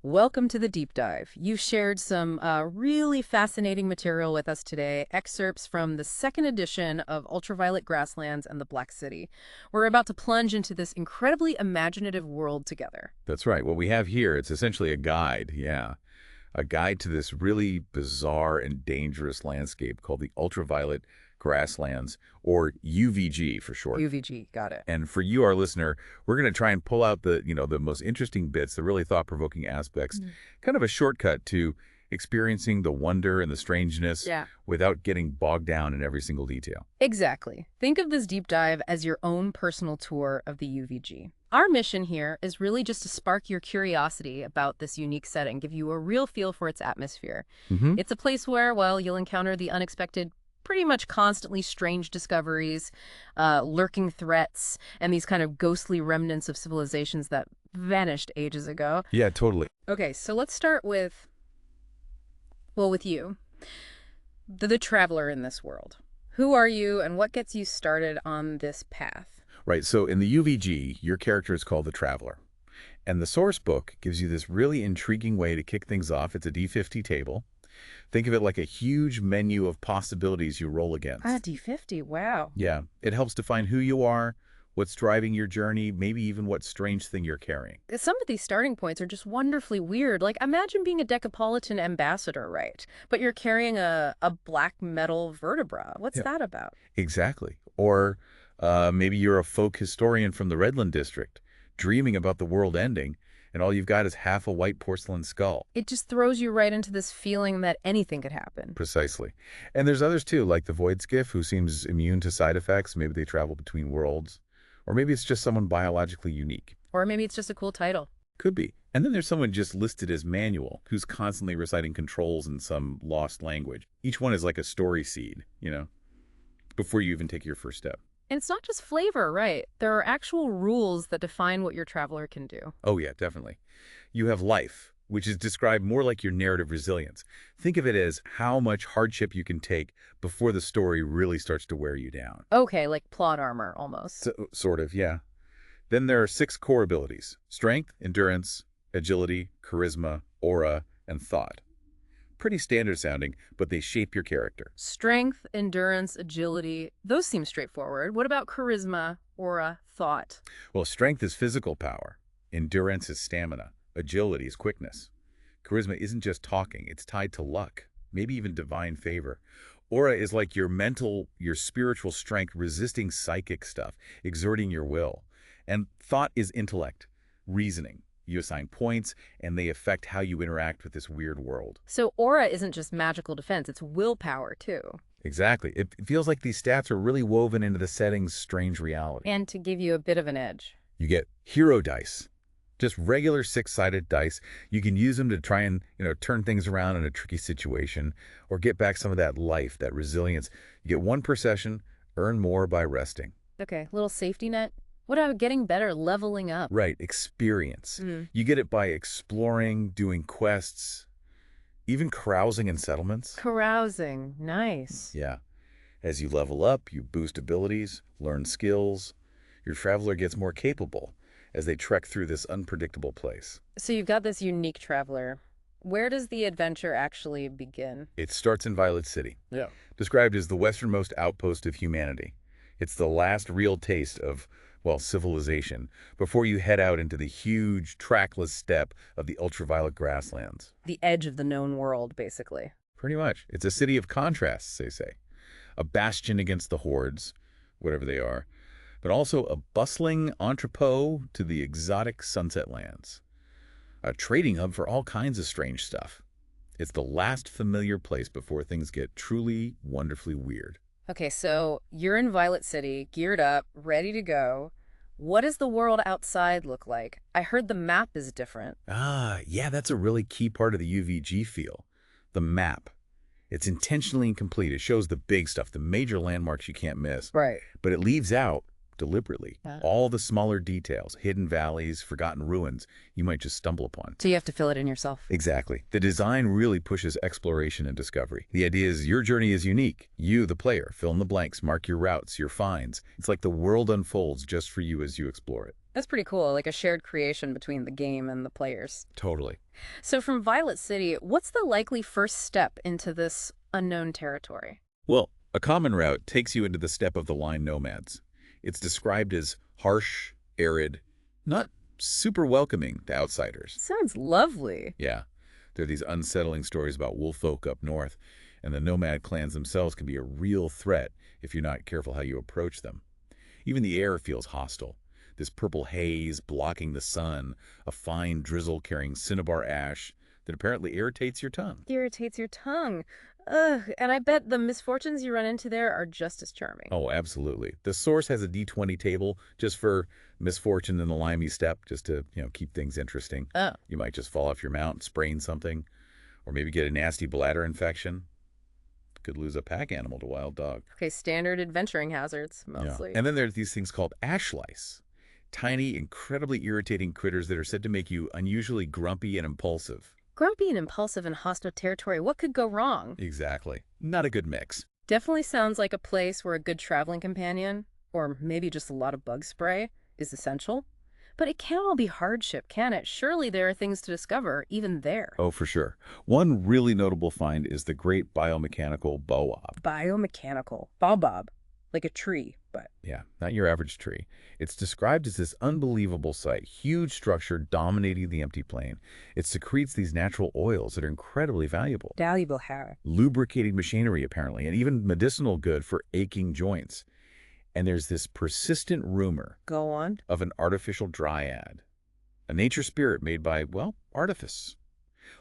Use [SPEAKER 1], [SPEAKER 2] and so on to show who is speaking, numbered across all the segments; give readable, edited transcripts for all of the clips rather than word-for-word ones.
[SPEAKER 1] Welcome to the deep dive. You've shared some really fascinating material with us today, excerpts from the second edition of Ultraviolet Grasslands and the Black City. We're about to plunge into this incredibly imaginative world together.
[SPEAKER 2] That's right. What we have here, it's essentially a guide, a guide to this really bizarre and dangerous landscape called the Ultraviolet Grasslands, or UVG for short.
[SPEAKER 1] UVG, got it.
[SPEAKER 2] And for you, our listener, we're going to try and pull out the most interesting bits, the really thought-provoking aspects, kind of a shortcut to experiencing the wonder and the strangeness
[SPEAKER 1] Yeah.
[SPEAKER 2] without getting bogged down in every single detail.
[SPEAKER 1] Exactly. Think of this deep dive as your own personal tour of the UVG. Our mission here is really just to spark your curiosity about this unique setting, give you a real feel for its atmosphere.
[SPEAKER 2] Mm-hmm.
[SPEAKER 1] It's a place where, well, you'll encounter the unexpected, pretty much constantly strange discoveries, lurking threats, and these kind of ghostly remnants of civilizations that vanished ages ago.
[SPEAKER 2] Yeah, totally.
[SPEAKER 1] Okay, so let's start with, well, with you, the traveler in this world. Who are you and what gets you started on this path?
[SPEAKER 2] Right, so in the UVG, your character is called the Traveler. And the source book gives you this really intriguing way to kick things off. It's a D50 table. Think of it like a huge menu of possibilities you roll against.
[SPEAKER 1] D50, wow.
[SPEAKER 2] Yeah, it helps define who you are, what's driving your journey, maybe even what strange thing you're carrying.
[SPEAKER 1] Some of these starting points are just wonderfully weird. Like, imagine being a Decapolitan ambassador, right? But you're carrying a black metal vertebra. What's
[SPEAKER 2] Yeah.
[SPEAKER 1] that about?
[SPEAKER 2] Exactly. Or maybe you're a folk historian from the Redland district, dreaming about the world ending, and all you've got is half a white porcelain skull.
[SPEAKER 1] It just throws you right into this feeling that anything could happen.
[SPEAKER 2] Precisely. And there's others too, like the Void Skiff, who seems immune to side effects. Maybe they travel between worlds. Or maybe it's just someone biologically unique.
[SPEAKER 1] Or maybe it's just a cool title.
[SPEAKER 2] Could be. And then there's someone just listed as manual, who's constantly reciting controls in some lost language. Each one is like a story seed, before you even take your first step.
[SPEAKER 1] And it's not just flavor, right? There are actual rules that define what your traveler can do.
[SPEAKER 2] Oh yeah, definitely. You have life, which is described more like your narrative resilience. Think of it as how much hardship you can take before the story really starts to wear you down.
[SPEAKER 1] Okay, like plot armor, almost.
[SPEAKER 2] Sort of, yeah. Then there are 6 core abilities: strength, endurance, agility, charisma, aura, and thought. Pretty standard sounding, but they shape your character.
[SPEAKER 1] Strength, endurance, agility, those seem straightforward. What about charisma, aura, thought?
[SPEAKER 2] Well, strength is physical power. Endurance is stamina. Agility is quickness. Charisma isn't just talking, it's tied to luck, maybe even divine favor. Aura is like your mental, your spiritual strength resisting psychic stuff, exerting your will. And thought is intellect, reasoning. You assign points, and they affect how you interact with this weird world.
[SPEAKER 1] So aura isn't just magical defense, it's willpower, too.
[SPEAKER 2] Exactly. It feels like these stats are really woven into the setting's strange reality.
[SPEAKER 1] And to give you a bit of an edge.
[SPEAKER 2] You get hero dice, just regular 6-sided dice. You can use them to try and, turn things around in a tricky situation or get back some of that life, that resilience. You get 1 per session, earn more by resting.
[SPEAKER 1] Okay, little safety net. What about getting better, leveling up?
[SPEAKER 2] Right, experience. You get it by exploring, doing quests, even carousing in settlements.
[SPEAKER 1] Carousing, nice.
[SPEAKER 2] Yeah. As you level up, you boost abilities, learn skills. Your traveler gets more capable as they trek through this unpredictable place.
[SPEAKER 1] So you've got this unique traveler. Where does the adventure actually begin?
[SPEAKER 2] It starts in Violet City,
[SPEAKER 1] Yeah.
[SPEAKER 2] described as the westernmost outpost of humanity. It's the last real taste of, well, civilization, before you head out into the huge, trackless steppe of the ultraviolet grasslands.
[SPEAKER 1] The edge of the known world, basically.
[SPEAKER 2] Pretty much. It's a city of contrasts, they say. A bastion against the hordes, whatever they are, but also a bustling entrepot to the exotic sunset lands. A trading hub for all kinds of strange stuff. It's the last familiar place before things get truly, wonderfully weird.
[SPEAKER 1] Okay, so you're in Violet City, geared up, ready to go. What does the world outside look like? I heard the map is different.
[SPEAKER 2] Yeah, that's a really key part of the UVG feel. The map. It's intentionally incomplete. It shows the big stuff, the major landmarks you can't miss.
[SPEAKER 1] Right.
[SPEAKER 2] But it leaves out, deliberately,
[SPEAKER 1] Yeah.
[SPEAKER 2] all the smaller details, hidden valleys, forgotten ruins you might just stumble upon.
[SPEAKER 1] So you have to fill it in yourself.
[SPEAKER 2] Exactly. The design really pushes exploration and discovery. The idea is your journey is unique. You, the player, fill in the blanks, mark your routes, your finds. It's like the world unfolds just for you as you explore it.
[SPEAKER 1] That's pretty cool, like a shared creation between the game and the players.
[SPEAKER 2] Totally.
[SPEAKER 1] So from Violet City, what's the likely first step into this unknown territory?
[SPEAKER 2] Well, a common route takes you into the steppe of the line nomads. It's described as harsh, arid, not super welcoming to outsiders.
[SPEAKER 1] Sounds lovely.
[SPEAKER 2] Yeah, there are these unsettling stories about wolf folk up north, and the nomad clans themselves can be a real threat if you're not careful how you approach them. Even the air feels hostile. This purple haze blocking the sun, a fine drizzle carrying cinnabar ash that apparently irritates your tongue.
[SPEAKER 1] Irritates your tongue. Ugh, and I bet the misfortunes you run into there are just as charming.
[SPEAKER 2] Oh, absolutely. The source has a D20 table just for misfortune in the limey steppe, just to, keep things interesting.
[SPEAKER 1] Oh.
[SPEAKER 2] You might just fall off your mount, sprain something, or maybe get a nasty bladder infection. Could lose a pack animal to wild dog.
[SPEAKER 1] Okay, standard adventuring hazards, mostly.
[SPEAKER 2] Yeah. And then there's these things called ash lice. Tiny, incredibly irritating critters that are said to make you unusually grumpy and impulsive.
[SPEAKER 1] Grumpy and impulsive in hostile territory, what could go wrong?
[SPEAKER 2] Exactly. Not a good mix.
[SPEAKER 1] Definitely sounds like a place where a good traveling companion, or maybe just a lot of bug spray, is essential. But it can't all be hardship, can it? Surely there are things to discover, even there.
[SPEAKER 2] Oh, for sure. One really notable find is the great biomechanical baobab.
[SPEAKER 1] Biomechanical. Baobab. Like a tree, but...
[SPEAKER 2] Yeah, not your average tree. It's described as this unbelievable sight, huge structure dominating the empty plain. It secretes these natural oils that are incredibly valuable.
[SPEAKER 1] Valuable how?
[SPEAKER 2] Lubricating machinery, apparently, and even medicinal good for aching joints. And there's this persistent rumor
[SPEAKER 1] Go on.
[SPEAKER 2] of an artificial dryad, a nature spirit made by, well, artifice.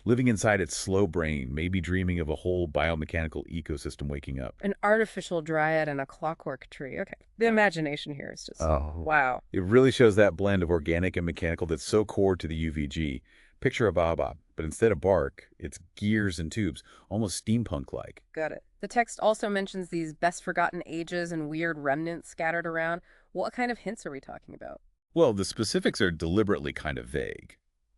[SPEAKER 2] Living inside its slow brain, maybe dreaming of a whole biomechanical ecosystem waking up.
[SPEAKER 1] An artificial dryad and a clockwork tree. Okay. The imagination here is just...
[SPEAKER 2] Oh,
[SPEAKER 1] wow.
[SPEAKER 2] it really shows that blend of organic and mechanical that's so core to the UVG. Picture a baobab, but instead of bark, it's gears and tubes, almost steampunk-like.
[SPEAKER 1] Got it. The text also mentions these best forgotten ages and weird remnants scattered around. What kind of hints are we talking about?
[SPEAKER 2] Well, the specifics are deliberately kind of vague,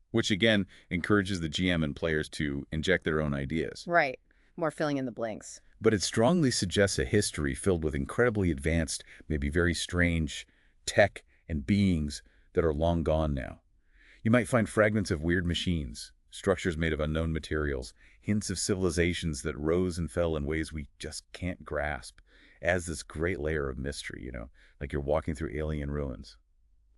[SPEAKER 2] which again encourages the GM and players to inject their own ideas.
[SPEAKER 1] Right. More filling in the blanks.
[SPEAKER 2] But it strongly suggests a history filled with incredibly advanced, maybe very strange, tech and beings that are long gone now. You might find fragments of weird machines, structures made of unknown materials, hints of civilizations that rose and fell in ways we just can't grasp, as this great layer of mystery, like you're walking through alien ruins.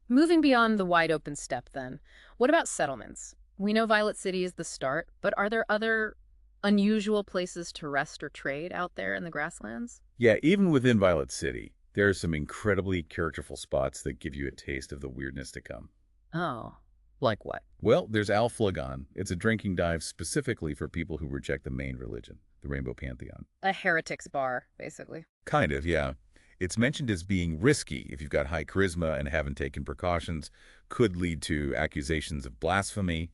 [SPEAKER 1] Moving beyond the wide open steppe, then, what about settlements? We know Violet City is the start, but are there other unusual places to rest or trade out there in the grasslands?
[SPEAKER 2] Yeah, even within Violet City, there are some incredibly characterful spots that give you a taste of the weirdness to come.
[SPEAKER 1] Oh, like what?
[SPEAKER 2] Well, there's Al Flagon. It's a drinking dive specifically for people who reject the main religion, the Rainbow Pantheon.
[SPEAKER 1] A heretic's bar, basically.
[SPEAKER 2] Kind of, yeah. It's mentioned as being risky if you've got high charisma and haven't taken precautions, could lead to accusations of blasphemy.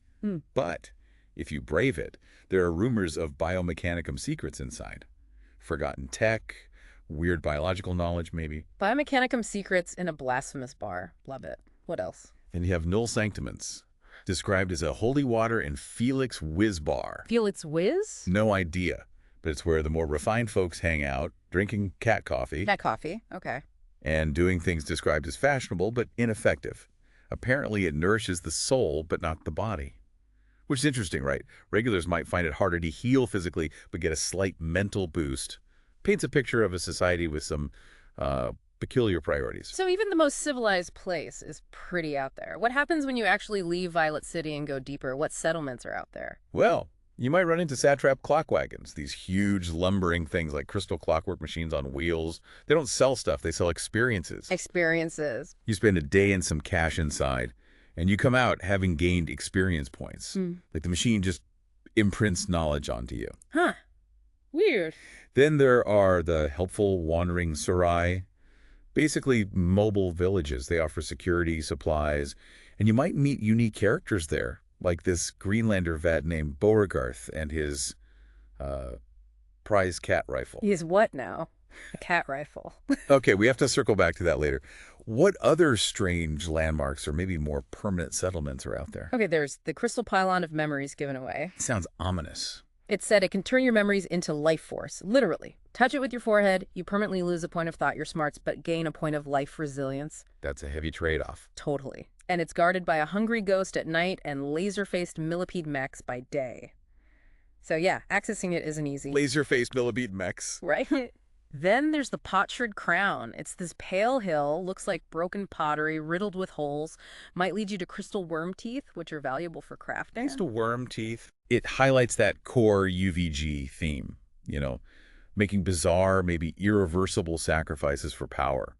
[SPEAKER 2] But if you brave it, there are rumors of biomechanicum secrets inside. Forgotten tech, weird biological knowledge maybe.
[SPEAKER 1] Biomechanicum secrets in a blasphemous bar. Love it. What else?
[SPEAKER 2] And you have Null Sanctiments, described as a holy water and Felix Whiz bar.
[SPEAKER 1] Felix Whiz?
[SPEAKER 2] No idea, but it's where the more refined folks hang out, drinking cat coffee.
[SPEAKER 1] Cat coffee, okay.
[SPEAKER 2] And doing things described as fashionable but ineffective. Apparently it nourishes the soul but not the body. Which is interesting, right? Regulars might find it harder to heal physically but get a slight mental boost. Paints a picture of a society with some peculiar priorities.
[SPEAKER 1] So even the most civilized place is pretty out there. What happens when you actually leave Violet City and go deeper? What settlements are out there?
[SPEAKER 2] Well, you might run into satrap clock wagons, these huge lumbering things like crystal clockwork machines on wheels. They don't sell stuff, they sell experiences.
[SPEAKER 1] Experiences.
[SPEAKER 2] You spend a day and some cash inside, and you come out having gained experience points. Like the machine just imprints knowledge onto you.
[SPEAKER 1] Huh. Weird.
[SPEAKER 2] Then there are the helpful wandering Sarai, basically mobile villages. They offer security, supplies, and you might meet unique characters there, like this Greenlander vet named Beauregard and his prize cat rifle.
[SPEAKER 1] He is what now? A cat rifle.
[SPEAKER 2] Okay, we have to circle back to that later. What other strange landmarks or maybe more permanent settlements are out there?
[SPEAKER 1] Okay, there's the crystal pylon of memories given away.
[SPEAKER 2] Sounds ominous.
[SPEAKER 1] It said it can turn your memories into life force, literally. Touch it with your forehead, you permanently lose a point of thought your smarts, but gain a point of life resilience.
[SPEAKER 2] That's a heavy trade-off.
[SPEAKER 1] Totally. And it's guarded by a hungry ghost at night and laser-faced millipede mechs by day. So yeah, accessing it isn't easy.
[SPEAKER 2] Laser-faced millipede mechs.
[SPEAKER 1] Right? Then there's the Potsherd Crown. It's this pale hill, looks like broken pottery, riddled with holes, might lead you to crystal worm teeth, which are valuable for crafting.
[SPEAKER 2] Thanks to worm teeth, it highlights that core UVG theme, making bizarre, maybe irreversible sacrifices for power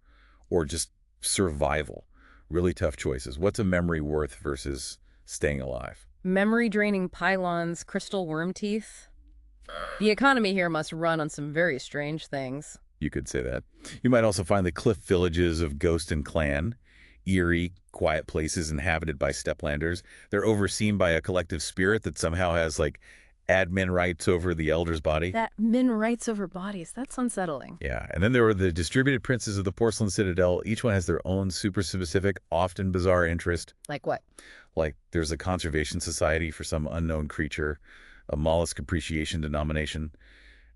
[SPEAKER 2] or just survival. Really tough choices. What's a memory worth versus staying alive?
[SPEAKER 1] Memory-draining pylons, crystal worm teeth. The economy here must run on some very strange things.
[SPEAKER 2] You could say that. You might also find the cliff villages of Ghost and Clan, eerie, quiet places inhabited by steplanders. They're overseen by a collective spirit that somehow has, admin rights over the elder's body.
[SPEAKER 1] That min rights over bodies, that's unsettling.
[SPEAKER 2] Yeah, and then there were the distributed princes of the Porcelain Citadel. Each one has their own super specific, often bizarre interest.
[SPEAKER 1] Like what?
[SPEAKER 2] Like there's a conservation society for some unknown creature, a mollusk appreciation denomination,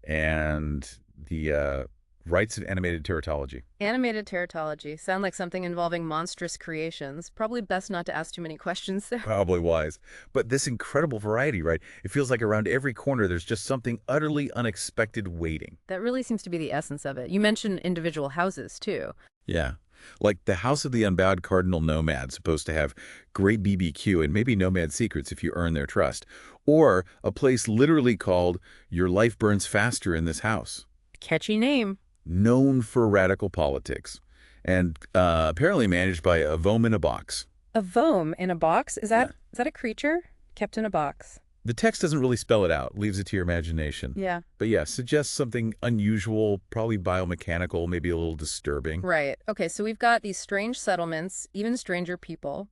[SPEAKER 2] and the rites of animated teratology.
[SPEAKER 1] Animated teratology. Sound like something involving monstrous creations. Probably best not to ask too many questions there.
[SPEAKER 2] Probably wise. But this incredible variety, right? It feels like around every corner there's just something utterly unexpected waiting.
[SPEAKER 1] That really seems to be the essence of it. You mentioned individual houses, too.
[SPEAKER 2] Yeah. Like the House of the Unbowed Cardinal Nomad, supposed to have great BBQ and maybe nomad secrets if you earn their trust. Or a place literally called Your Life Burns Faster in This House.
[SPEAKER 1] Catchy name.
[SPEAKER 2] Known for radical politics. And apparently managed by a Vome in a box.
[SPEAKER 1] A Vome in a box? Is that a creature? Kept in a box.
[SPEAKER 2] The text doesn't really spell it out, leaves it to your imagination.
[SPEAKER 1] Yeah.
[SPEAKER 2] But yeah, suggests something unusual, probably biomechanical, maybe a little disturbing.
[SPEAKER 1] Right. Okay, so we've got these strange settlements, even stranger people,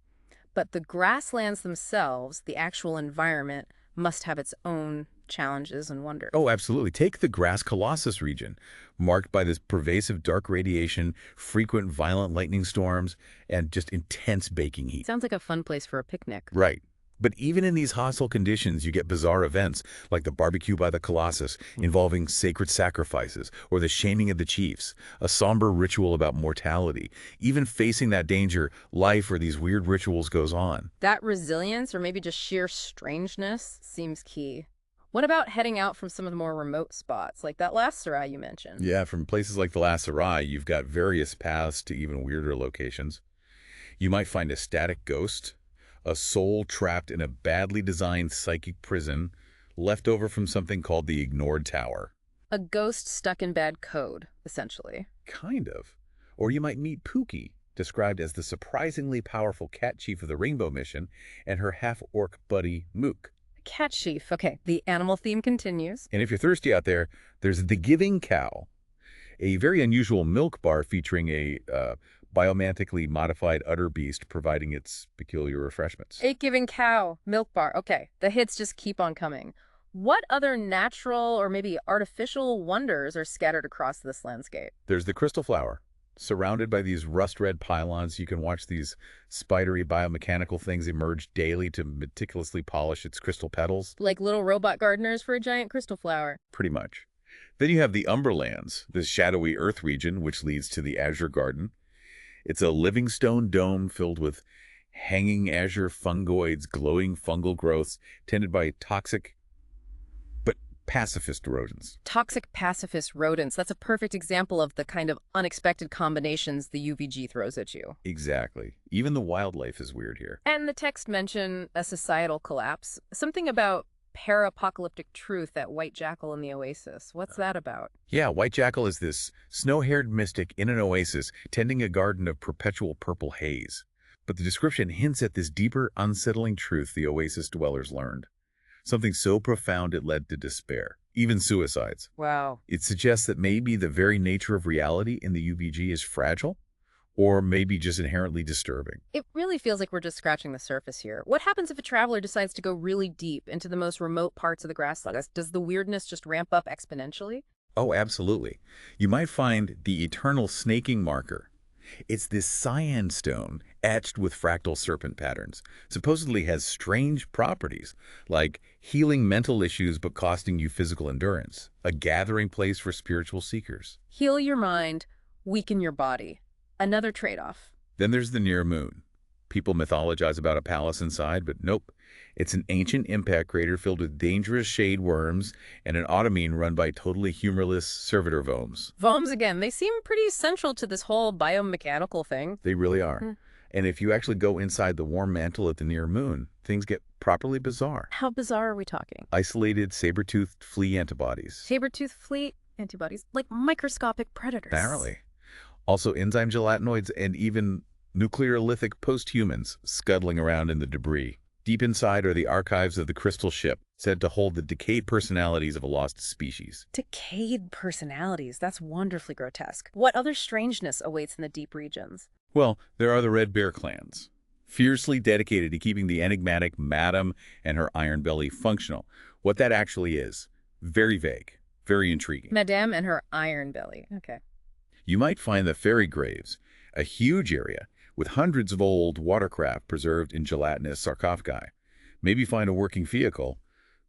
[SPEAKER 1] but the grasslands themselves, the actual environment, must have its own challenges and wonders.
[SPEAKER 2] Oh, absolutely. Take the Grass Colossus region, marked by this pervasive dark radiation, frequent violent lightning storms, and just intense baking heat.
[SPEAKER 1] Sounds like a fun place for a picnic.
[SPEAKER 2] Right. But even in these hostile conditions, you get bizarre events like the barbecue by the Colossus involving sacred sacrifices or the shaming of the chiefs, a somber ritual about mortality. Even facing that danger, life or these weird rituals goes on.
[SPEAKER 1] That resilience or maybe just sheer strangeness seems key. What about heading out from some of the more remote spots, like that last Sarai you mentioned?
[SPEAKER 2] Yeah, from places like the last Sarai, you've got various paths to even weirder locations. You might find a static ghost, a soul trapped in a badly designed psychic prison left over from something called the Ignored Tower.
[SPEAKER 1] A ghost stuck in bad code, essentially.
[SPEAKER 2] Kind of. Or you might meet Pookie, described as the surprisingly powerful cat chief of the Rainbow Mission, and her half-orc buddy, Mook.
[SPEAKER 1] Cat chief. Okay, the animal theme continues.
[SPEAKER 2] And if you're thirsty out there, there's the Giving Cow, a very unusual milk bar featuring a biomantically modified udder beast providing its peculiar refreshments.
[SPEAKER 1] A giving cow, milk bar. Okay, the hits just keep on coming. What other natural or maybe artificial wonders are scattered across this landscape?
[SPEAKER 2] There's the crystal flower. Surrounded by these rust-red pylons, you can watch these spidery biomechanical things emerge daily to meticulously polish its crystal petals.
[SPEAKER 1] Like little robot gardeners for a giant crystal flower.
[SPEAKER 2] Pretty much. Then you have the Umberlands, this shadowy earth region, which leads to the Azure Garden. It's a living stone dome filled with hanging azure fungoids, glowing fungal growths, tended by toxic but pacifist rodents.
[SPEAKER 1] Toxic pacifist rodents. That's a perfect example of the kind of unexpected combinations the UVG throws at you.
[SPEAKER 2] Exactly. Even the wildlife is weird here.
[SPEAKER 1] And the text mentioned a societal collapse. Something about para-apocalyptic truth at White Jackal in the Oasis. What's that about?
[SPEAKER 2] Yeah, White Jackal is this snow-haired mystic in an oasis tending a garden of perpetual purple haze. But the description hints at this deeper, unsettling truth the oasis dwellers learned. Something so profound it led to despair, even suicides.
[SPEAKER 1] Wow.
[SPEAKER 2] It suggests that maybe the very nature of reality in the UVG is fragile, or maybe just inherently disturbing.
[SPEAKER 1] It really feels like we're just scratching the surface here. What happens if a traveler decides to go really deep into the most remote parts of the grasslands? Does the weirdness just ramp up exponentially?
[SPEAKER 2] Oh, absolutely. You might find the eternal snaking marker, It's this cyan stone etched with fractal serpent patterns. Supposedly has strange properties, like healing mental issues but costing you physical endurance. A gathering place for spiritual seekers.
[SPEAKER 1] Heal your mind, weaken your body. Another trade-off.
[SPEAKER 2] Then there's the near moon. People mythologize about a palace inside, but nope. It's an ancient impact crater filled with dangerous shade worms and an automine run by totally humorless servitor vomes.
[SPEAKER 1] Vomes again, they seem pretty central to this whole biomechanical thing.
[SPEAKER 2] They really are.
[SPEAKER 1] Hmm.
[SPEAKER 2] And if you actually go inside the warm mantle at the near moon, things get properly bizarre.
[SPEAKER 1] How bizarre are we talking?
[SPEAKER 2] Isolated saber-toothed flea antibodies.
[SPEAKER 1] Saber-tooth flea antibodies, like microscopic predators.
[SPEAKER 2] Apparently. Also enzyme gelatinoids and even nucleolithic post-humans scuttling around in the debris. Deep inside are the archives of the crystal ship, said to hold the decayed personalities of a lost species.
[SPEAKER 1] Decayed personalities, that's wonderfully grotesque. What other strangeness awaits in the deep regions?
[SPEAKER 2] Well, there are the Red Bear clans, fiercely dedicated to keeping the enigmatic Madam and her iron belly functional. What that actually is, very vague, very intriguing.
[SPEAKER 1] Madame and her iron belly, okay.
[SPEAKER 2] You might find the Fairy Graves, a huge area with hundreds of old watercraft preserved in gelatinous sarcophagi. Maybe find a working vehicle,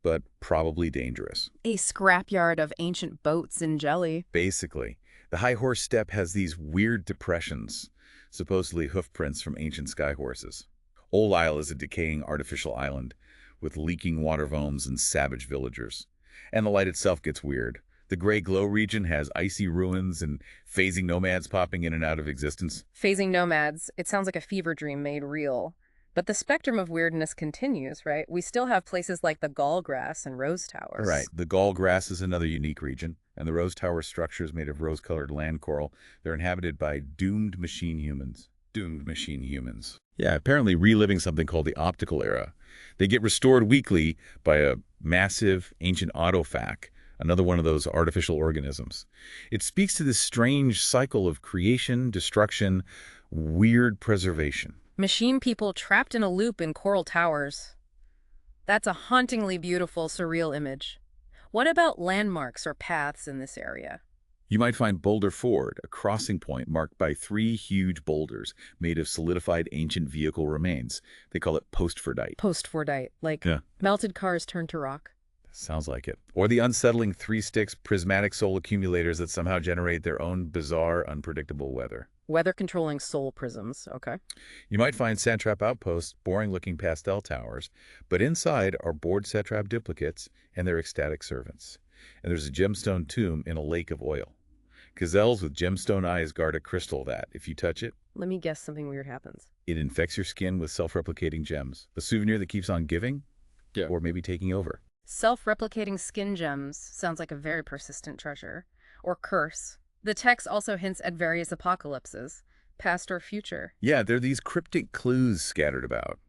[SPEAKER 2] but probably dangerous.
[SPEAKER 1] A scrapyard of ancient boats in jelly.
[SPEAKER 2] Basically, the High Horse Steppe has these weird depressions, supposedly hoof prints from ancient sky horses. Old Isle is a decaying artificial island with leaking water vomes and savage villagers. And the light itself gets weird. The gray glow region has icy ruins and phasing nomads popping in and out of existence.
[SPEAKER 1] Phasing nomads, it sounds like a fever dream made real. But the spectrum of weirdness continues, right? We still have places like the Gallgrass and Rose Towers.
[SPEAKER 2] Right. The Gallgrass is another unique region, and the Rose Tower structures made of rose-colored land coral. They're inhabited by doomed machine humans. Doomed machine humans. Yeah, apparently reliving something called the optical era. They get restored weekly by a massive ancient autophac, another one of those artificial organisms. It speaks to this strange cycle of creation, destruction, weird preservation.
[SPEAKER 1] Machine people trapped in a loop in coral towers. That's a hauntingly beautiful, surreal image. What about landmarks or paths in this area?
[SPEAKER 2] You might find Boulder Ford, a crossing point marked by 3 huge boulders made of solidified ancient vehicle remains. They call it post-Fordite.
[SPEAKER 1] Post-Fordite, like
[SPEAKER 2] Yeah.
[SPEAKER 1] melted cars turned to rock.
[SPEAKER 2] Sounds like it. Or the unsettling 3-sticks prismatic soul accumulators that somehow generate their own bizarre, unpredictable weather.
[SPEAKER 1] Weather-controlling soul prisms, okay.
[SPEAKER 2] You might find satrap outposts, boring-looking pastel towers, but inside are bored satrap duplicates and their ecstatic servants. And there's a gemstone tomb in a lake of oil. Gazelles with gemstone eyes guard a crystal that, if you touch it,
[SPEAKER 1] Let me guess something weird happens.
[SPEAKER 2] it infects your skin with self-replicating gems. A souvenir that keeps on giving, or maybe taking over.
[SPEAKER 1] Self-replicating skin gems sounds like a very persistent treasure. Or curse. The text also hints at various apocalypses, past or future.
[SPEAKER 2] Yeah, there are these cryptic clues scattered about.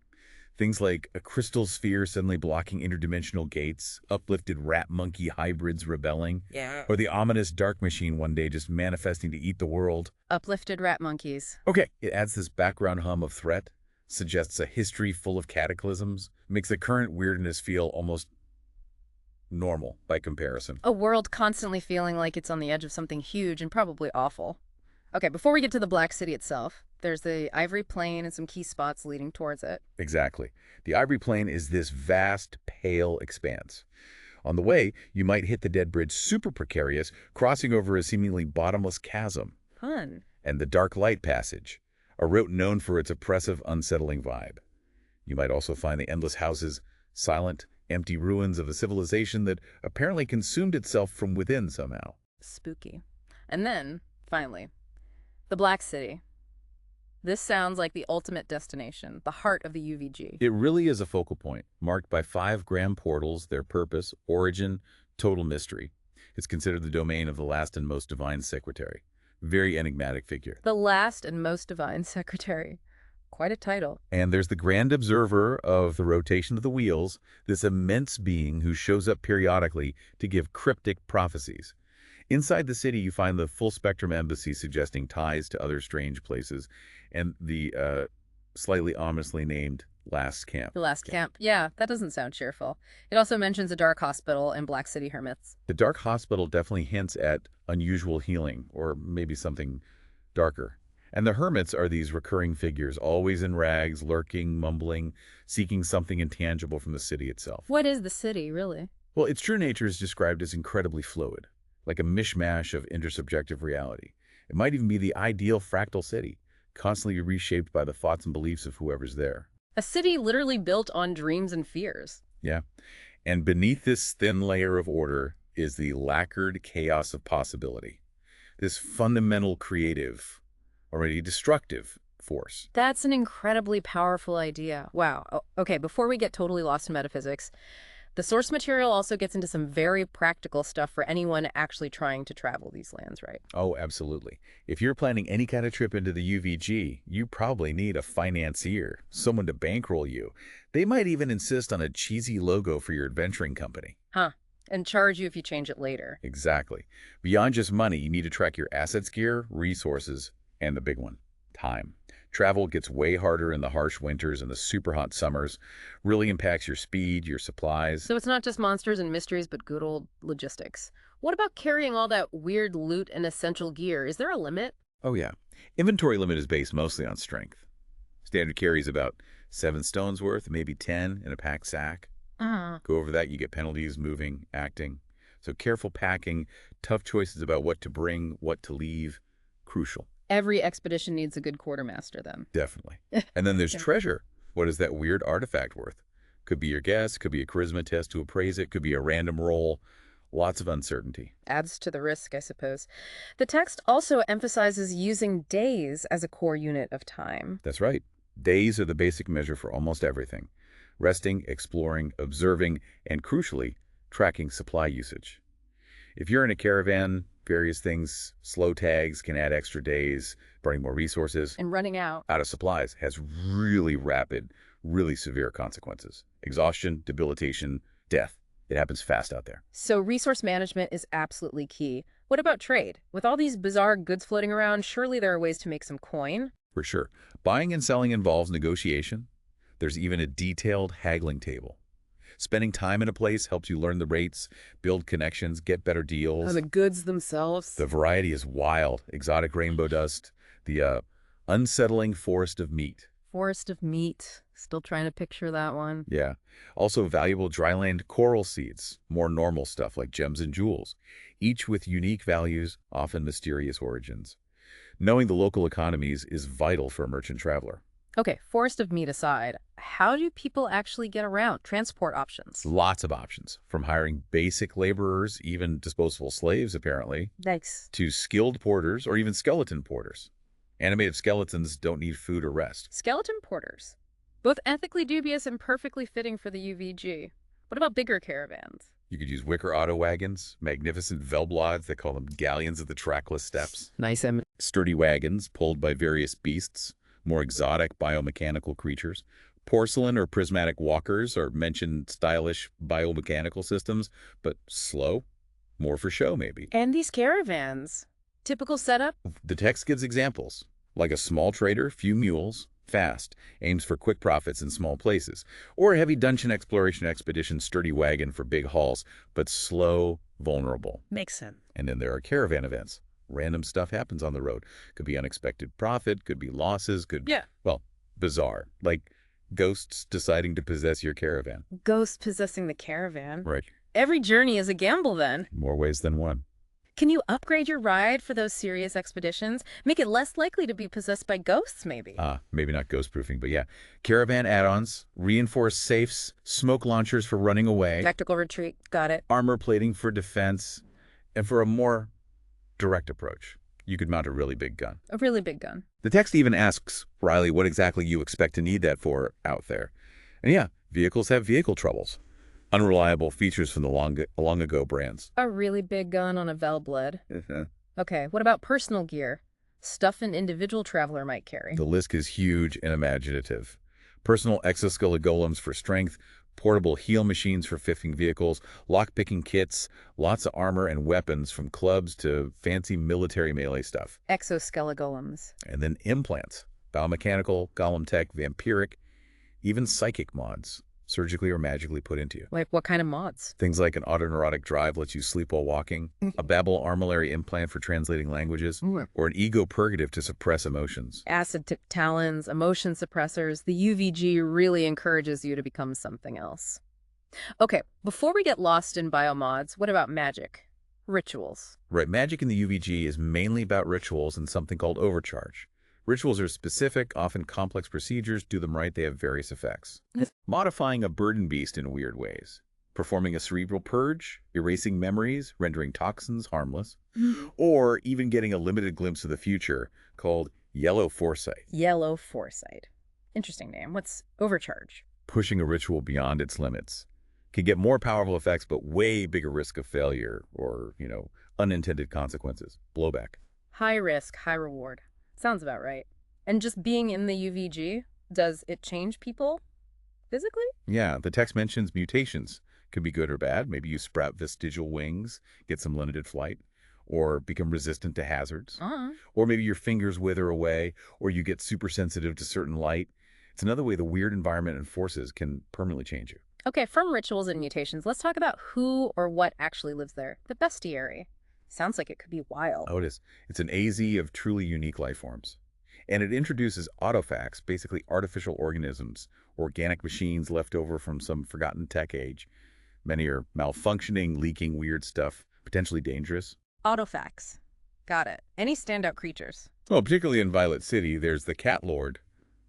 [SPEAKER 2] Things like a crystal sphere suddenly blocking interdimensional gates, uplifted rat-monkey hybrids rebelling, or the ominous dark machine one day just manifesting to eat the world.
[SPEAKER 1] Uplifted rat monkeys.
[SPEAKER 2] Okay, it adds this background hum of threat, suggests a history full of cataclysms, makes the current weirdness feel almost normal by comparison.
[SPEAKER 1] A world constantly feeling like it's on the edge of something huge and probably awful. Okay, before we get to the Black City itself, there's the Ivory Plain and some key spots leading towards it.
[SPEAKER 2] Exactly. The Ivory Plain is this vast, pale expanse. On the way, you might hit the dead bridge super precarious, crossing over a seemingly bottomless chasm.
[SPEAKER 1] Fun.
[SPEAKER 2] And the Dark Light Passage, a route known for its oppressive, unsettling vibe. You might also find the endless houses, silent, empty ruins of a civilization that apparently consumed itself from within somehow.
[SPEAKER 1] Spooky. And then, finally, the Black City. This sounds like the ultimate destination, the heart of the UVG.
[SPEAKER 2] It really is a focal point, marked by 5 grand portals, their purpose, origin, total mystery. It's considered the domain of the last and most divine secretary. Very enigmatic figure.
[SPEAKER 1] The last and most divine secretary. Quite a title.
[SPEAKER 2] And there's the grand observer of the rotation of the wheels, this immense being who shows up periodically to give cryptic prophecies. Inside the city, you find the full-spectrum embassy suggesting ties to other strange places, and the slightly ominously named Last Camp.
[SPEAKER 1] The Last Camp. Yeah, that doesn't sound cheerful. It also mentions a dark hospital and Black City hermits.
[SPEAKER 2] The dark hospital definitely hints at unusual healing, or maybe something darker. And the hermits are these recurring figures, always in rags, lurking, mumbling, seeking something intangible from the city itself.
[SPEAKER 1] What is the city, really?
[SPEAKER 2] Well, its true nature is described as incredibly fluid, like a mishmash of intersubjective reality. It might even be the ideal fractal city, constantly reshaped by the thoughts and beliefs of whoever's there.
[SPEAKER 1] A city literally built on dreams and fears.
[SPEAKER 2] Yeah. And beneath this thin layer of order is the lacquered chaos of possibility. This fundamental creative, already destructive force.
[SPEAKER 1] That's an incredibly powerful idea. Wow. Okay, before we get totally lost in metaphysics, the source material also gets into some very practical stuff for anyone actually trying to travel these lands, right?
[SPEAKER 2] Oh, absolutely. If you're planning any kind of trip into the UVG, you probably need a financier, someone to bankroll you. They might even insist on a cheesy logo for your adventuring company.
[SPEAKER 1] Huh. And charge you if you change it later.
[SPEAKER 2] Exactly. Beyond just money, you need to track your assets, gear, resources, and the big one, time. Travel gets way harder in the harsh winters and the super hot summers. Really impacts your speed, your supplies.
[SPEAKER 1] So it's not just monsters and mysteries, but good old logistics. What about carrying all that weird loot and essential gear? Is there a limit?
[SPEAKER 2] Oh yeah. Inventory limit is based mostly on strength. Standard carry is about 7 stones worth, maybe 10 in a pack sack. Go over that, you get penalties, moving, acting. So careful packing, tough choices about what to bring, what to leave, crucial.
[SPEAKER 1] Every expedition needs a good quartermaster, then.
[SPEAKER 2] Definitely. And then there's
[SPEAKER 1] Yeah.
[SPEAKER 2] treasure. What is that weird artifact worth? Could be your guess, could be a charisma test to appraise it, could be a random roll. Lots of uncertainty.
[SPEAKER 1] Adds to the risk, I suppose. The text also emphasizes using days as a core unit of time.
[SPEAKER 2] That's right. Days are the basic measure for almost everything. Resting, exploring, observing, and crucially, tracking supply usage. If you're in a caravan, various things, slow tags can add extra days, burning more resources.
[SPEAKER 1] And running out.
[SPEAKER 2] Out of supplies has really rapid, really severe consequences. Exhaustion, debilitation, death. It happens fast out there.
[SPEAKER 1] So resource management is absolutely key. What about trade? With all these bizarre goods floating around, surely there are ways to make some coin?
[SPEAKER 2] For sure. Buying and selling involves negotiation. There's even a detailed haggling table. Spending time in a place helps you learn the rates, build connections, get better deals.
[SPEAKER 1] The goods themselves?
[SPEAKER 2] The variety is wild. Exotic rainbow dust, the unsettling forest of meat.
[SPEAKER 1] Forest of meat. Still trying to picture that one.
[SPEAKER 2] Yeah. Also valuable dryland coral seeds, more normal stuff like gems and jewels, each with unique values, often mysterious origins. Knowing the local economies is vital for a merchant traveler.
[SPEAKER 1] Okay, forest of meat aside, how do people actually get around? Transport options.
[SPEAKER 2] Lots of options, from hiring basic laborers, even disposable slaves apparently,
[SPEAKER 1] Thanks.
[SPEAKER 2] to skilled porters or even skeleton porters. Animated skeletons don't need food or rest.
[SPEAKER 1] Skeleton porters. Both ethically dubious and perfectly fitting for the UVG. What about bigger caravans?
[SPEAKER 2] You could use wicker auto wagons, magnificent velblods, they call them galleons of the trackless steppes.
[SPEAKER 1] Nice.
[SPEAKER 2] Sturdy wagons pulled by various beasts, more exotic biomechanical creatures. Porcelain or prismatic walkers are mentioned stylish biomechanical systems, but slow, more for show maybe.
[SPEAKER 1] And these caravans. Typical setup?
[SPEAKER 2] The text gives examples, like a small trader, few mules, fast, aims for quick profits in small places, or a heavy dungeon exploration expedition sturdy wagon for big hauls, but slow, vulnerable.
[SPEAKER 1] Makes sense.
[SPEAKER 2] And then there are caravan events. Random stuff happens on the road. Could be unexpected profit, could be losses, could, well, bizarre, like ghosts deciding to possess your caravan.
[SPEAKER 1] Ghosts possessing the caravan.
[SPEAKER 2] Right.
[SPEAKER 1] Every journey is a gamble then.
[SPEAKER 2] More ways than one.
[SPEAKER 1] Can you upgrade your ride for those serious expeditions? Make it less likely to be possessed by ghosts, maybe?
[SPEAKER 2] Maybe not ghost proofing, but yeah. Caravan add-ons, reinforced safes, smoke launchers for running away,
[SPEAKER 1] Tactical retreat. Got it.
[SPEAKER 2] armor plating for defense, and for a more direct approach, you could mount a really big gun.
[SPEAKER 1] A really big gun.
[SPEAKER 2] The text even asks, Riley, what exactly you expect to need that for out there. And yeah, vehicles have vehicle troubles. Unreliable features from the long ago brands.
[SPEAKER 1] A really big gun on a Velblad. Okay, what about personal gear? Stuff an individual traveler might carry.
[SPEAKER 2] The list is huge and imaginative. Personal exoskeleton golems for strength, portable heal machines for fifthing vehicles, lock-picking kits, lots of armor and weapons from clubs to fancy military melee stuff.
[SPEAKER 1] Exoskelegolems.
[SPEAKER 2] And then implants, biomechanical, golem tech, vampiric, even psychic mods. surgically or magically put into you.
[SPEAKER 1] Like what kind of mods?
[SPEAKER 2] Things like an autoneurotic drive lets you sleep while walking, a Babel armillary implant for translating languages, or an ego purgative to suppress emotions.
[SPEAKER 1] Acid tip talons, emotion suppressors. The UVG really encourages you to become something else. Okay, before we get lost in biomods, what about magic? Rituals.
[SPEAKER 2] Right, magic in the UVG is mainly about rituals and something called overcharge. Rituals are specific, often complex procedures. Do them right, they have various effects. Modifying a burden beast in weird ways. Performing a cerebral purge, erasing memories, rendering toxins harmless, or even getting a limited glimpse of the future called yellow foresight.
[SPEAKER 1] Yellow foresight. Interesting name. What's overcharge?
[SPEAKER 2] Pushing a ritual beyond its limits. Can get more powerful effects, but way bigger risk of failure or, unintended consequences. Blowback.
[SPEAKER 1] High risk, high reward. Sounds about right. And just being in the UVG, does it change people physically?
[SPEAKER 2] Yeah, the text mentions mutations. Could be good or bad. Maybe you sprout vestigial wings, get some limited flight, or become resistant to hazards. Or maybe your fingers wither away, or you get super sensitive to certain light. It's another way the weird environment and forces can permanently change you.
[SPEAKER 1] Okay, from rituals and mutations, let's talk about who or what actually lives there. The bestiary. Sounds like it could be wild.
[SPEAKER 2] Oh, it is. It's an AZ of truly unique life forms. And it introduces autofacts, basically artificial organisms, organic machines left over from some forgotten tech age. Many are malfunctioning, leaking weird stuff, potentially dangerous.
[SPEAKER 1] Autofacts. Got it. Any standout creatures?
[SPEAKER 2] Well, particularly in Violet City, there's the Cat Lord,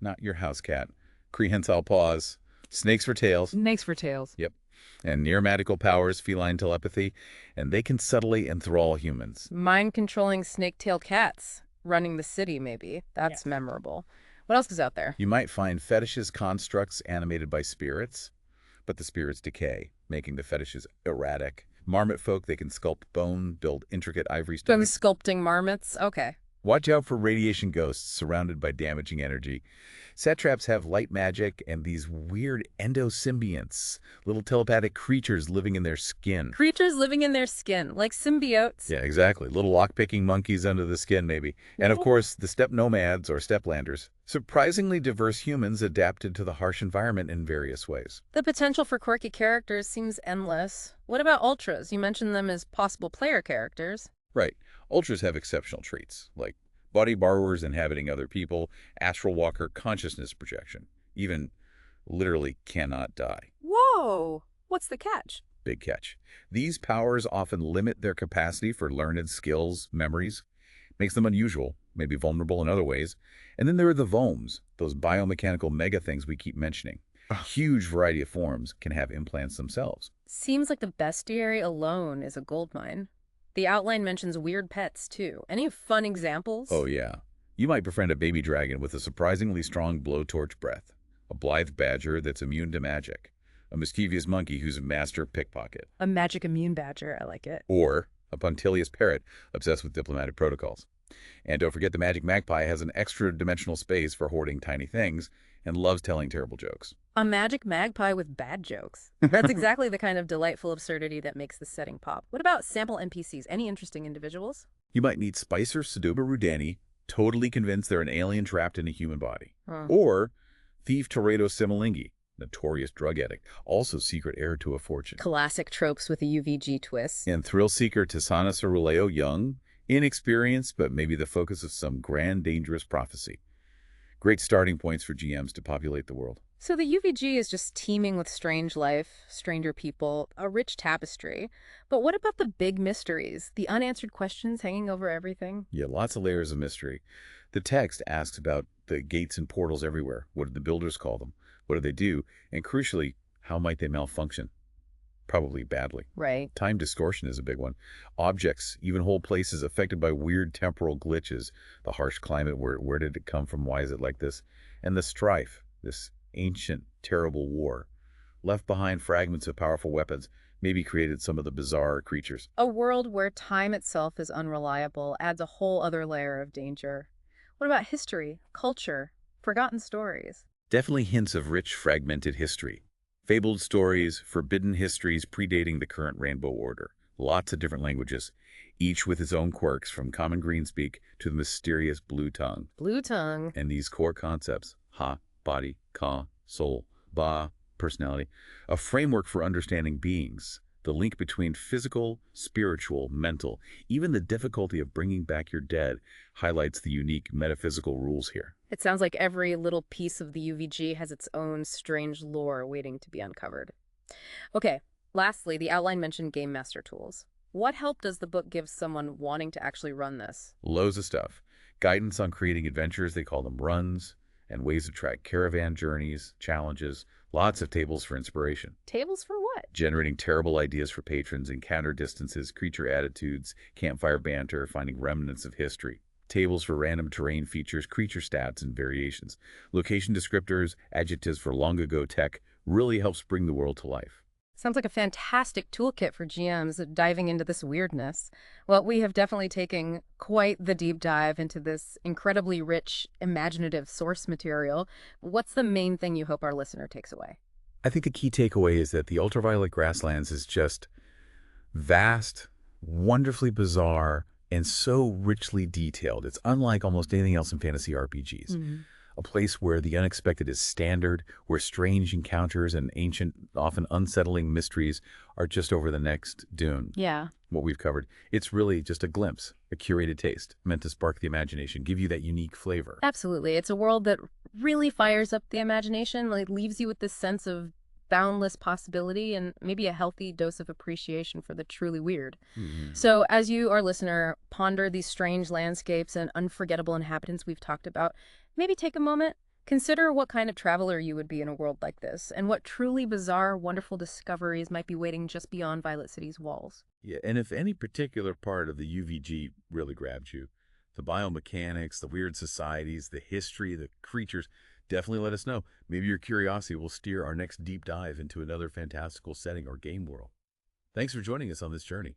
[SPEAKER 2] not your house cat, prehensile paws, snakes for tails.
[SPEAKER 1] Snakes for tails.
[SPEAKER 2] Yep. And near-magical powers, feline telepathy, and they can subtly enthrall humans.
[SPEAKER 1] Mind-controlling snake-tailed cats. Running the city, maybe. That's memorable. What else is out there?
[SPEAKER 2] You might find fetishes constructs animated by spirits, but the spirits decay, making the fetishes erratic. Marmot folk, they can sculpt bone, build intricate ivory
[SPEAKER 1] Been
[SPEAKER 2] stones.
[SPEAKER 1] sculpting marmots? Okay.
[SPEAKER 2] Watch out for radiation ghosts surrounded by damaging energy. Satraps have light magic and these weird endosymbionts, little telepathic creatures living in their skin.
[SPEAKER 1] Creatures living in their skin, like symbiotes.
[SPEAKER 2] Yeah, exactly. Little lock-picking monkeys under the skin, maybe. And of course, the steppe nomads or steplanders. Surprisingly diverse humans adapted to the harsh environment in various ways.
[SPEAKER 1] The potential for quirky characters seems endless. What about ultras? You mentioned them as possible player characters.
[SPEAKER 2] Right. Ultras have exceptional traits, like body borrowers inhabiting other people, astral walker consciousness projection, even literally cannot die.
[SPEAKER 1] Whoa! What's the catch?
[SPEAKER 2] Big catch. These powers often limit their capacity for learned skills, memories, makes them unusual, maybe vulnerable in other ways. And then there are the VOMs, those biomechanical mega things we keep mentioning. A huge variety of forms can have implants themselves.
[SPEAKER 1] Seems like the bestiary alone is a goldmine. The outline mentions weird pets, too. Any fun examples?
[SPEAKER 2] Oh, yeah. You might befriend a baby dragon with a surprisingly strong blowtorch breath, a blithe badger that's immune to magic, a mischievous monkey who's a master pickpocket,
[SPEAKER 1] A magic immune badger. I like it.
[SPEAKER 2] or a punctilious parrot obsessed with diplomatic protocols. And don't forget the magic magpie has an extra-dimensional space for hoarding tiny things and loves telling terrible jokes.
[SPEAKER 1] A magic magpie with bad jokes. That's exactly the kind of delightful absurdity that makes the setting pop. What about sample NPCs? Any interesting individuals?
[SPEAKER 2] You might meet Spicer Saduba Rudani, totally convinced they're an alien trapped in a human body.
[SPEAKER 1] Huh.
[SPEAKER 2] Or Thief Toredo Similingi, notorious drug addict, also secret heir to a fortune.
[SPEAKER 1] Classic tropes with a UVG twist.
[SPEAKER 2] And thrill seeker Tisana Ceruleo Young, inexperienced but maybe the focus of some grand dangerous prophecy. Great starting points for GMs to populate the world.
[SPEAKER 1] So the UVG is just teeming with strange life, stranger people, a rich tapestry. But what about the big mysteries, the unanswered questions hanging over everything?
[SPEAKER 2] Yeah, lots of layers of mystery. The text asks about the gates and portals everywhere. What did the builders call them? What do they do? And crucially, how might they malfunction? Probably badly.
[SPEAKER 1] Right.
[SPEAKER 2] Time distortion is a big one. Objects, even whole places affected by weird temporal glitches. The harsh climate, where did it come from? Why is it like this? And the strife, this ancient, terrible war. Left behind fragments of powerful weapons, maybe created some of the bizarre creatures.
[SPEAKER 1] A world where time itself is unreliable adds a whole other layer of danger. What about history, culture, forgotten stories?
[SPEAKER 2] Definitely hints of rich, fragmented history. Fabled stories, forbidden histories predating the current Rainbow Order. Lots of different languages, each with its own quirks, from common greenspeak to the mysterious blue tongue.
[SPEAKER 1] Blue tongue.
[SPEAKER 2] And these core concepts, ha, body, ka, soul, ba, personality, a framework for understanding beings, the link between physical, spiritual, mental, even the difficulty of bringing back your dead highlights the unique metaphysical rules here.
[SPEAKER 1] It sounds like every little piece of the UVG has its own strange lore waiting to be uncovered. Okay, lastly, the outline mentioned Game Master tools. What help does the book give someone wanting to actually run this?
[SPEAKER 2] Loads of stuff. Guidance on creating adventures, they call them runs, and ways to track caravan journeys, challenges, lots of tables for inspiration.
[SPEAKER 1] Tables for what?
[SPEAKER 2] Generating terrible ideas for patrons, encounter distances, creature attitudes, campfire banter, finding remnants of history. Tables for random terrain features, creature stats, and variations. Location descriptors, adjectives for long ago tech really helps bring the world to life.
[SPEAKER 1] Sounds like a fantastic toolkit for GMs diving into this weirdness. Well, we have definitely taken quite the deep dive into this incredibly rich, imaginative source material. What's the main thing you hope our listener takes away?
[SPEAKER 2] I think the key takeaway is that the Ultraviolet Grasslands is just vast, wonderfully bizarre, and so richly detailed. It's unlike almost anything else in fantasy RPGs. A place where the unexpected is standard, where strange encounters and ancient, often unsettling mysteries are just over the next dune.
[SPEAKER 1] Yeah.
[SPEAKER 2] What we've covered. It's really just a glimpse, a curated taste, meant to spark the imagination, give you that unique flavor.
[SPEAKER 1] Absolutely. It's a world that really fires up the imagination, like leaves you with this sense of boundless possibility and maybe a healthy dose of appreciation for the truly weird. So as you, our listener, ponder these strange landscapes and unforgettable inhabitants we've talked about, maybe take a moment, consider what kind of traveler you would be in a world like this and what truly bizarre, wonderful discoveries might be waiting just beyond Violet City's walls.
[SPEAKER 2] Yeah, and if any particular part of the UVG really grabbed you, the biomechanics, the weird societies, the history, the creatures, definitely let us know. Maybe your curiosity will steer our next deep dive into another fantastical setting or game world. Thanks for joining us on this journey.